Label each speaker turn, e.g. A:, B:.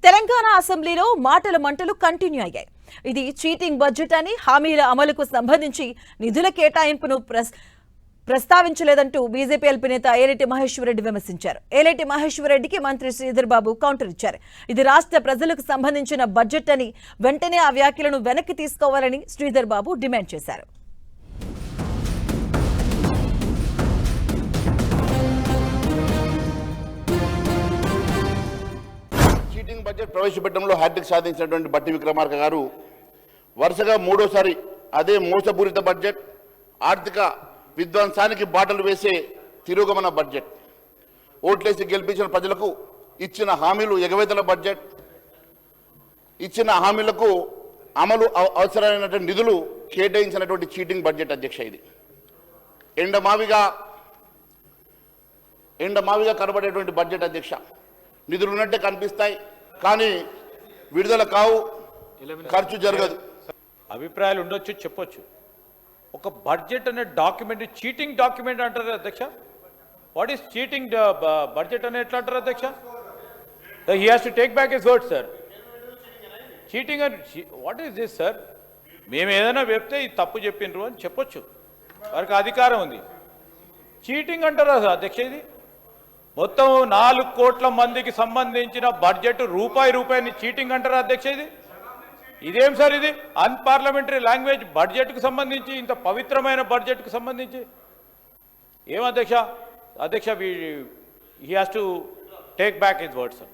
A: తెలంగాణ అసెంబ్లీలో మాటల మంటలు కంటిన్యూ అయ్యాయి. ఇది చీటింగ్ బడ్జెట్ అని, హామీల అమలుకు సంబంధించి నిధుల కేటాయింపును ప్రస్తావించలేదంటూ బీజేపీ ఎల్పీ నేత ఏలేటి మహేశ్వర్ రెడ్డి విమర్శించారు. ఏలేటి మహేశ్వర్ రెడ్డికి మంత్రి శ్రీధర్ బాబు కౌంటర్ ఇచ్చారు. ఇది రాష్ట్ర ప్రజలకు సంబంధించిన బడ్జెట్ అని, వెంటనే ఆ వ్యాఖ్యలను వెనక్కి తీసుకోవాలని శ్రీధర్ బాబు డిమాండ్ చేశారు.
B: చీటింగ్ బడ్జెట్ ప్రవేశపెట్టడంలో హ్యాట్రిక్ సాధించినటువంటి బట్టి విక్రమార్క గారు వరుసగా మూడోసారి అదే మోసపూరిత బడ్జెట్, ఆర్థిక విధ్వంసానికి బాటలు వేసే తిరోగమన బడ్జెట్, ఓట్లేసి గెలిపించిన ప్రజలకు ఇచ్చిన హామీలు ఎగవేతల బడ్జెట్, ఇచ్చిన హామీలకు అమలు అవసరమైనటువంటి నిధులు కేటాయించినటువంటి చీటింగ్ బడ్జెట్ అధ్యక్ష. ఇది ఎండమావిగా కనబడేటువంటి బడ్జెట్ అధ్యక్ష. నిధులు ఉన్నట్టే కనిపిస్తాయి కానీ విడుదల కావు, ఖర్చు జరగదు.
C: అభిప్రాయాలు ఉండొచ్చు, చెప్పొచ్చు. ఒక బడ్జెట్ అనే డాక్యుమెంట్ చీటింగ్ డాక్యుమెంట్ అంటారు అధ్యక్ష. వాట్ ఈస్ చీటింగ్ బడ్జెట్ అని ఎట్లా అంటారు అధ్యక్ష? He has to take back his word sir. Cheating అని వాట్ ఈస్ దిస్ సార్? మేము ఏదైనా చెప్తే ఇది తప్పు చెప్పిండ్రు అని చెప్పొచ్చు, వారికి అధికారం ఉంది. చీటింగ్ అంటారా అధ్యక్ష? ఇది మొత్తం 4 కోట్ల మందికి సంబంధించిన బడ్జెట్ రూపాయిని చీటింగ్ అంటారా అధ్యక్ష? ఇదేం సార్? ఇది అన్పార్లమెంటరీ లాంగ్వేజ్ బడ్జెట్కు సంబంధించి, ఇంత పవిత్రమైన బడ్జెట్కు సంబంధించి ఏం అధ్యక్ష? He has to take back his word sir.